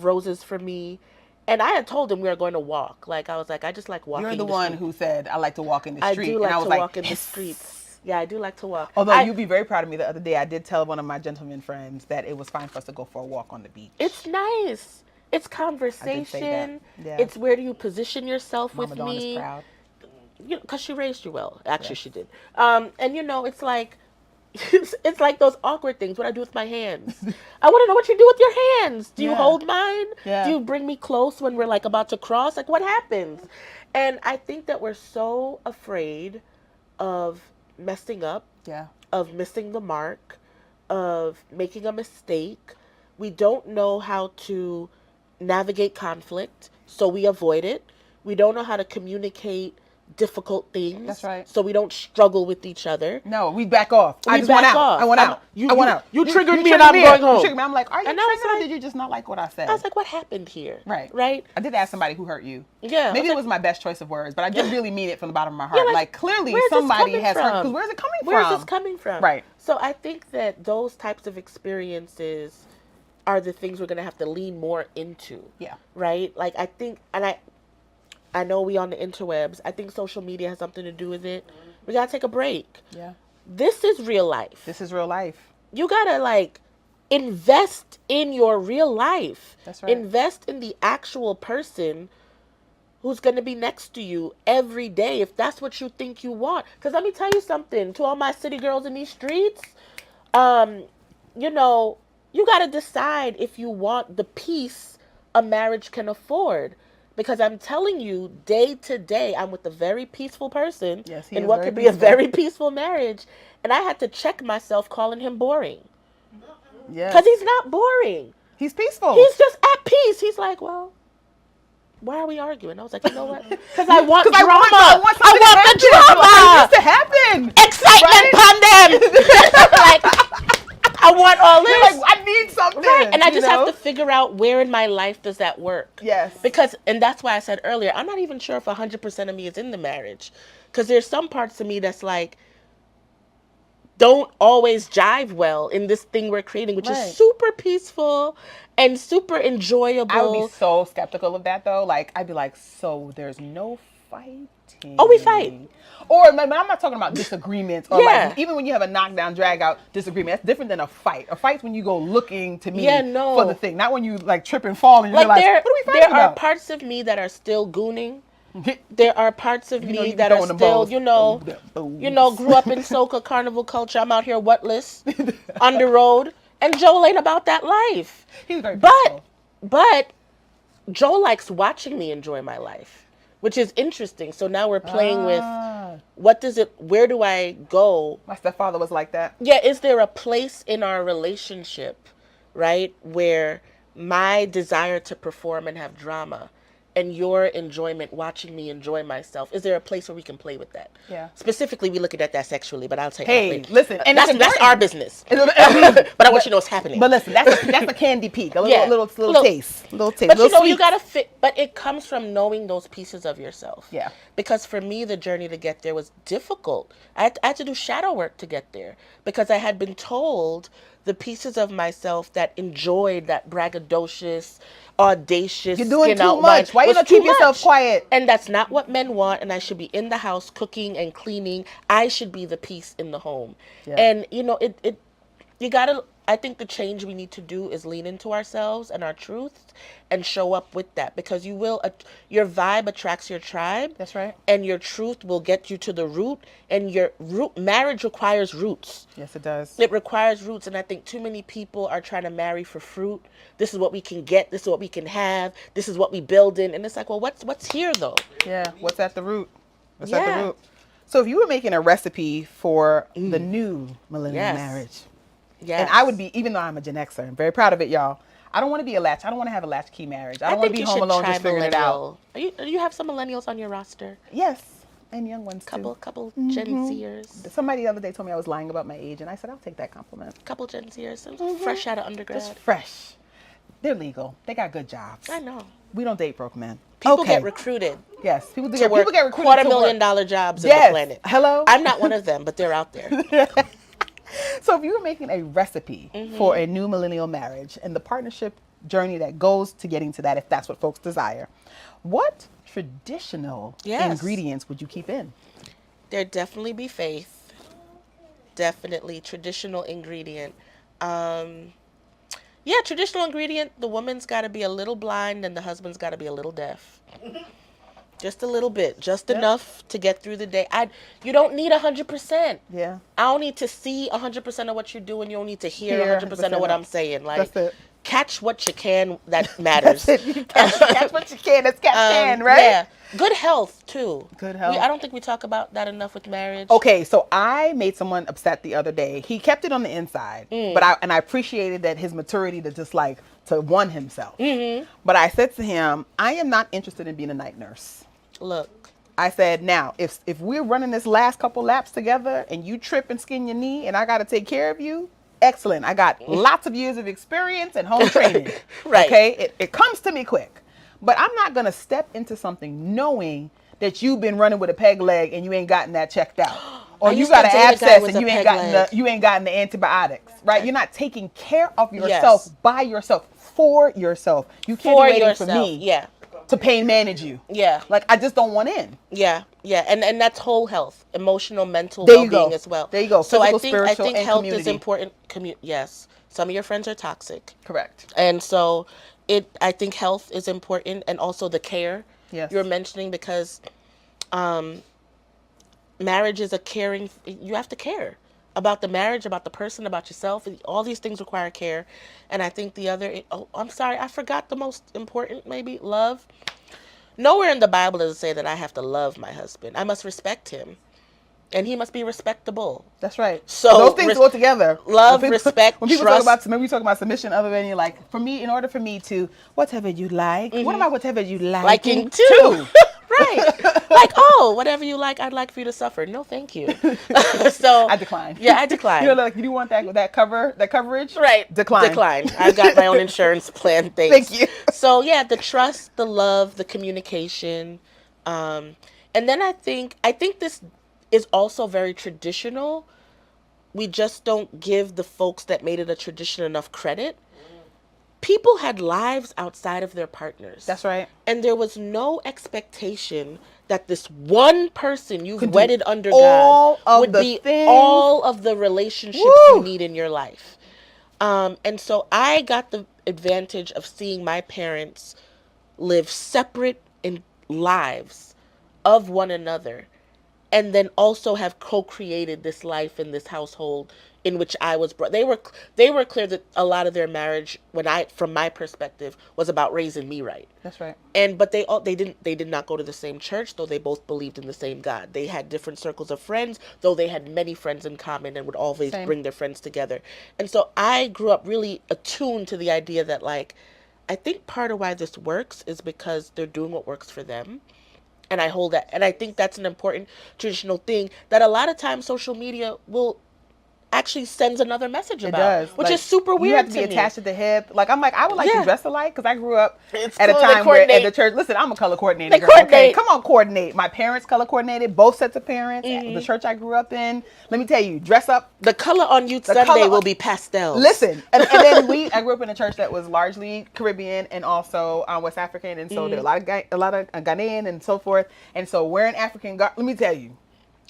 roses for me. And I had told him we were going to walk. Like, I was like, I just like walking. You're the one who said, I like to walk in the street. I do like and I was to walk in the streets. Yeah, I do like to walk. Although you'd be very proud of me the other day, I did tell one of my gentleman friends that it was fine for us to go for a walk on the beach. It's nice. It's conversation. I did say that. Yeah. It's where do you position yourself Mama with Dawn me. is proud. Because she raised you well. Actually, she did. And it's like, it's like those awkward things. What I do with my hands. I want to know what you do with your hands. Do you hold mine? Yeah. Do you bring me close when we're like about to cross? Like what happens? And I think that we're so afraid of messing up, of missing the mark, of making a mistake. We don't know how to navigate conflict, so we avoid it. We don't know how to communicate difficult things. That's right. So we don't struggle with each other. No, we back off. I just want out. I want out. I want out. You triggered me and I'm going home. I'm like, are you triggered or did you just not like what I said? I was like, what happened here? Right. Right? I did ask somebody who hurt you. Yeah. Maybe it was my best choice of words, but I just really mean it from the bottom of my heart. Yeah, like clearly somebody has hurt. Because where's it coming from? Where's this coming from? Right. So I think that those types of experiences are the things we're going to have to lean more into. Yeah. Right? Like I think, and I know we on the interwebs. I think social media has something to do with it. We got to take a break. Yeah. This is real life. This is real life. You got to like invest in your real life. That's right. Invest in the actual person who's going to be next to you every day if that's what you think you want. Because let me tell you something, to all my city girls in these streets, you know, you got to decide if you want the peace a marriage can afford. Because I'm telling you, day to day, I'm with a very peaceful person in what could be a very peaceful marriage. And I had to check myself calling him boring. Yeah. Because he's not boring. He's peaceful. He's just at peace. He's like, well, why are we arguing? I was like, you know what? Because I want drama. I want the drama. It used to happen. Excitement, pandem. I want all this. You're like, I need something. Right. And I just have to figure out where in my life does that work. Yes. Because, and that's why I said earlier, I'm not even sure if 100% of me is in the marriage. Because there's some parts of me that's like, don't always jive well in this thing we're creating, which is super peaceful and super enjoyable. I would be so skeptical of that though. Like, I'd be like, so there's no fighting. Oh, we fight. Or I'm not talking about disagreements or like even when you have a knockdown, drag out disagreement, that's different than a fight. A fight's when you go looking to me for the thing, not when you like trip and fall and you realize, what are we fighting about? There are parts of me that are still gooning. There are parts of me that are still, you know, grew up in soca carnival culture. I'm out here whatless on the road, and Joel ain't about that life. He's very peaceful. But Joel likes watching me enjoy my life, which is interesting. So now we're playing with where do I go? My stepfather was like that. Yeah, is there a place in our relationship, right, where my desire to perform and have drama and your enjoyment watching me enjoy myself, is there a place where we can play with that? Yeah. Specifically, we look at that sexually, but I'll take listen, and that's our business. But I want you to know what's happening. But listen, that's a candy peek, a little taste. But you know, you gotta fit. But it comes from knowing those pieces of yourself. Yeah. Because for me, the journey to get there was difficult. I had to do shadow work to get there because I had been told the pieces of myself that enjoyed that braggadocious, audacious. You're doing too much. Why you not keep yourself quiet? And that's not what men want. And I should be in the house cooking and cleaning. I should be the peace in the home. Yeah. And you know, you gotta. I think the change we need to do is lean into ourselves and our truths and show up with that, because your vibe attracts your tribe. That's right. And your truth will get you to the root, and marriage requires roots. Yes, it does. It requires roots, and I think too many people are trying to marry for fruit. This is what we can get, this is what we can have, this is what we build in, and it's like, well, what's here though? Yeah, what's at the root? What's at the root? So if you were making a recipe for the new millennial marriage, and I would be, even though I'm a Gen Xer, I'm very proud of it, y'all. I don't want to be I don't want to have a latchkey marriage. I don't want to be home alone just figuring it out. Do you have some millennials on your roster? Yes, and young ones too. Couple Gen Zers. Somebody the other day told me I was lying about my age, and I said, I'll take that compliment. Couple Gen Zers, fresh out of undergrad. Just fresh. They're legal. They got good jobs. I know. We don't date broke men. People get recruited. Yes, people get recruited $250,000 jobs on the planet. Hello? I'm not one of them, but they're out there. So if you were making a recipe for a new millennial marriage and the partnership journey that goes to getting to that, if that's what folks desire, what traditional ingredients would you keep in? There'd definitely be faith. Definitely traditional ingredient. Traditional ingredient, the woman's got to be a little blind and the husband's got to be a little deaf. Just a little bit, just enough to get through the day. You don't need 100%. Yeah. I don't need to see 100% of what you're doing. You don't need to hear 100% of what I'm saying. Like, that's it. Catch what you can. That matters. That's it. Catch what you can. That's can, right? Yeah. Good health too. Good health. I don't think we talk about that enough with marriage. Okay, so I made someone upset the other day. He kept it on the inside, but I appreciated that his maturity to just like to one himself. Mm-hmm. But I said to him, I am not interested in being a night nurse. Look, I said, now if we're running this last couple laps together and you trip and skin your knee and I got to take care of you, excellent. I got lots of years of experience and home training. Right. Okay, it comes to me quick. But I'm not going to step into something knowing that you've been running with a peg leg and you ain't gotten that checked out. Or you got an abscess and you ain't gotten the antibiotics, right? You're not taking care of yourself by yourself, for yourself. You can't be waiting for me to pain manage you. Yeah. Like, I just don't want in. Yeah. Yeah. And that's whole health, emotional, mental well-being as well. There you go. So Physical, I think health community is important. Yes. Some of your friends are toxic. Correct. And so I think health is important, and also the care you're mentioning, because marriage is a caring. You have to care about the marriage, about the person, about yourself. All these things require care. And I think the other, I'm sorry, I forgot the most important, maybe, love. Nowhere in the Bible does it say that I have to love my husband. I must respect him. And he must be respectable. That's right. So those things go together. Love, respect, when people trust. Talk about submission, other than you like, for me, in order for me to whatever you like, what about whatever you liking too? Right. Like, whatever you like, I'd like for you to suffer. No, thank you. So I decline. Yeah, I decline. Like, you want that coverage? Right. Decline. I've got my own insurance plan. Thank you. So yeah, the trust, the love, the communication, and then I think this is also very traditional. We just don't give the folks that made it a tradition enough credit. People had lives outside of their partners. That's right. And there was no expectation that this one person you've wedded under God would be all of the relationships you need in your life. And so I got the advantage of seeing my parents live separate in lives of one another, and then also have co-created this life in this household in which I was brought. They were clear that a lot of their marriage, from my perspective, was about raising me right. That's right. But they did not go to the same church, though they both believed in the same God. They had different circles of friends, though they had many friends in common and would always bring their friends together. And so I grew up really attuned to the idea that, like, I think part of why this works is because they're doing what works for them. And I hold that. And I think that's an important traditional thing that a lot of times social media will actually sends another message about. It does. Which is super weird. You have to be attached at the hip. Like, I'm like, I would like to dress alike, because I grew up at a time where at the church, listen, I'm a color coordinator. Okay, come on, coordinate. My parents color coordinated, both sets of parents. The church I grew up in, let me tell you, dress up. The color on Youth Sunday will be pastels. Listen, and then I grew up in a church that was largely Caribbean and also West African, and so there were a lot of Ghanaian and so forth. And so wearing African let me tell you,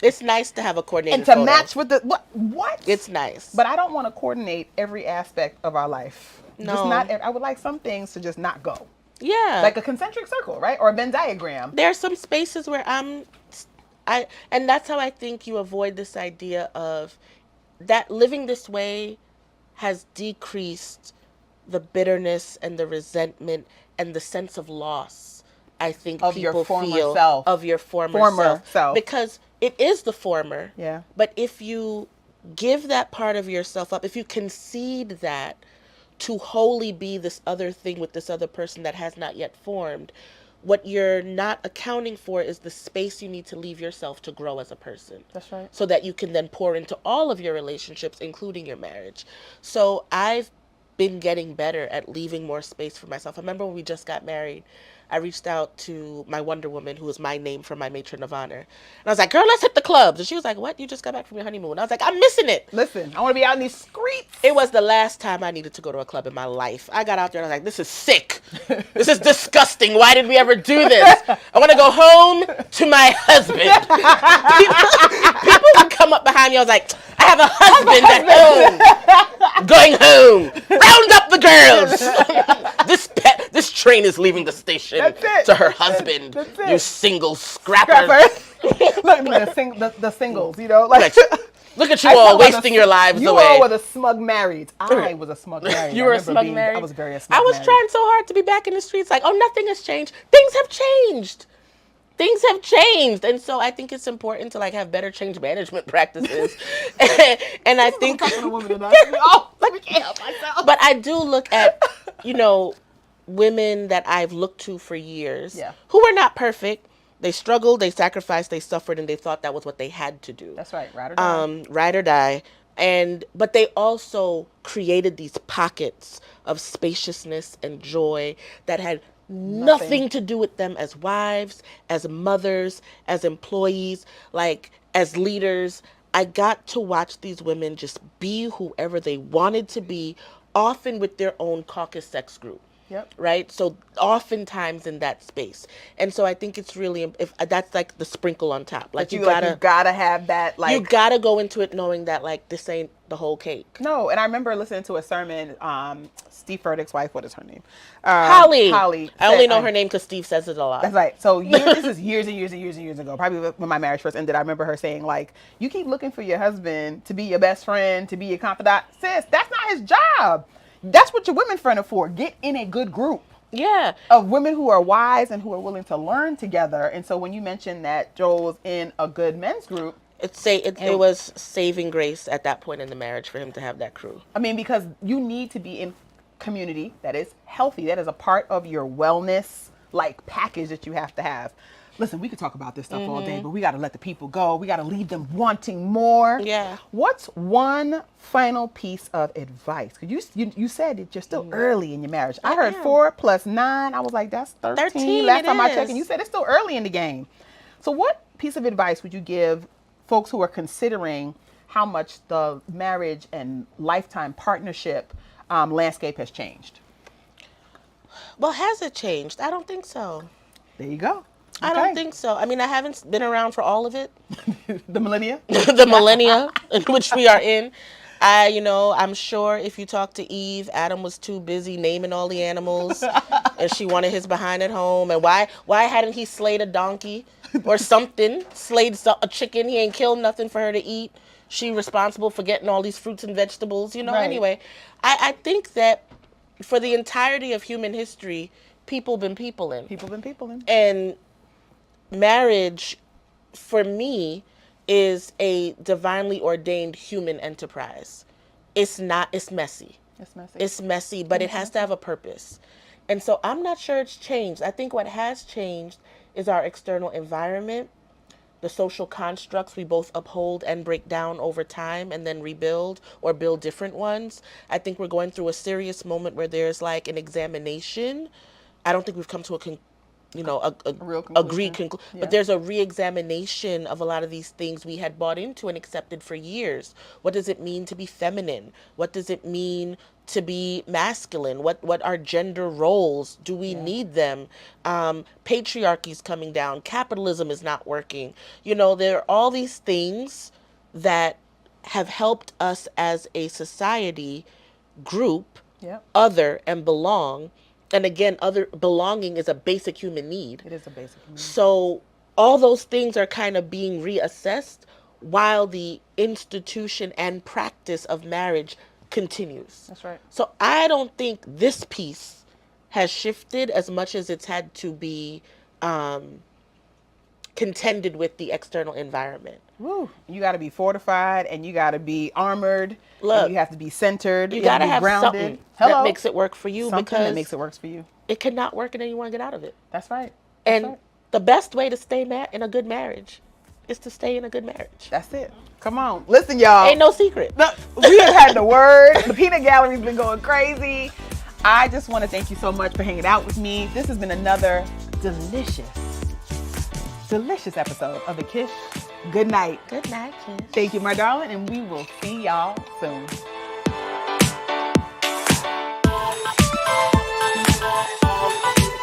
it's nice to have a coordinated and to photo. Match with the what? It's nice, but I don't want to coordinate every aspect of our life. No, just not. I would like some things to just not go. Yeah, like a concentric circle, right, or a Venn diagram. There are some spaces where and that's how I think you avoid this idea of that living this way has decreased the bitterness and the resentment and the sense of loss. I think of people your former feel self. Of your former self, because it is the former. Yeah. But if you give that part of yourself up, if you concede that to wholly be this other thing with this other person that has not yet formed, what you're not accounting for is the space you need to leave yourself to grow as a person. That's right. So that you can then pour into all of your relationships, including your marriage. So I've been getting better at leaving more space for myself. I remember when we just got married, I reached out to my Wonder Woman, who was my name for my matron of honor. And I was like, girl, let's hit the clubs. And she was like, what? You just got back from your honeymoon. I was like, I'm missing it. Listen, I want to be out in these streets. It was the last time I needed to go to a club in my life. I got out there and I was like, this is sick. This is disgusting. Why did we ever do this? I want to go home to my husband. People would come up behind me. I was like, I have a husband at home. Going home. Round up the girls. This train is leaving the station to her husband. You single scrapper. Look, the singles, you know, like. Look at you all wasting your lives away. You all were the smug married. I was a smug married. You were a smug married? I was very smug I was married. trying so hard to be back in the streets like, oh, nothing has changed. Things have changed. Things have changed. And so I think it's important to like have better change management practices. And I think... Let me help myself. But I do look at, you know, women that I've looked to for years who were not perfect. They struggled, they sacrificed, they suffered, and they thought that was what they had to do. That's right, ride or die. Ride or die. But they also created these pockets of spaciousness and joy that had nothing to do with them as wives, as mothers, as employees, like as leaders. I got to watch these women just be whoever they wanted to be, often with their own caucus sex group. Yep. Right. So oftentimes in that space. And so I think it's really, if that's like the sprinkle on top, like you gotta have that, like, you gotta go into it knowing that like this ain't the whole cake. No. And I remember listening to a sermon, Steve Furtick's wife, what is her name? Holly. I only know her name because Steve says it a lot. That's right. So this is years and years and years and years ago, probably when my marriage first ended. I remember her saying, like, you keep looking for your husband to be your best friend, to be your confidant. Sis, that's not his job. That's what your women friend are for. Get in a good group. Yeah. Of women who are wise and who are willing to learn together. And so when you mentioned that Joel was in a good men's group. It was saving grace at that point in the marriage for him to have that crew. I mean, because you need to be in community that is healthy. That is a part of your wellness, like, package that you have to have. Listen, we could talk about this stuff all day, but we got to let the people go. We got to leave them wanting more. Yeah. What's one final piece of advice? Because you said that you're still early in your marriage. I heard 4 + 9. I was like, that's 13. Last time I checked, and you said it's still early in the game. So what piece of advice would you give folks who are considering how much the marriage and lifetime partnership landscape has changed? Well, has it changed? I don't think so. There you go. I don't think so. I mean, I haven't been around for all of it. The millennia? The millennia in which we are in. I'm sure if you talk to Eve, Adam was too busy naming all the animals and she wanted his behind at home. And why hadn't he slayed a donkey or something? Slayed a chicken. He ain't killed nothing for her to eat. She responsible for getting all these fruits and vegetables, you know. Right. Anyway, I think that for the entirety of human history, people been peopling. And marriage, for me, is a divinely ordained human enterprise. It's messy. It's messy, but it has to have a purpose. And so I'm not sure it's changed. I think what has changed is our external environment, the social constructs we both uphold and break down over time and then rebuild or build different ones. I think we're going through a serious moment where there's like an examination. I don't think we've come to agreed conclusion. But there's a re-examination of a lot of these things we had bought into and accepted for years. What does it mean to be feminine? What does it mean to be masculine? What are gender roles? Do we need them? Patriarchy's coming down. Capitalism is not working. There are all these things that have helped us as a society group, other, and belong. And again, belonging is a basic human need. It is a basic human need. So all those things are kind of being reassessed while the institution and practice of marriage continues. That's right. So I don't think this piece has shifted as much as it's had to be contended with the external environment. Woo. You got to be fortified and you got to be armored. Look, and you have to be centered. You got to have grounded. something that makes it work for you. Something that makes it work for you. It cannot work and then you want to get out of it. That's right. And the best way to stay in a good marriage is to stay in a good marriage. That's it. Come on. Listen, y'all. Ain't no secret. We have had the word. The peanut gallery's been going crazy. I just want to thank you so much for hanging out with me. This has been another delicious episode of A Kish Goodnight. Good night, Kish. Thank you, my darling, and we will see y'all soon.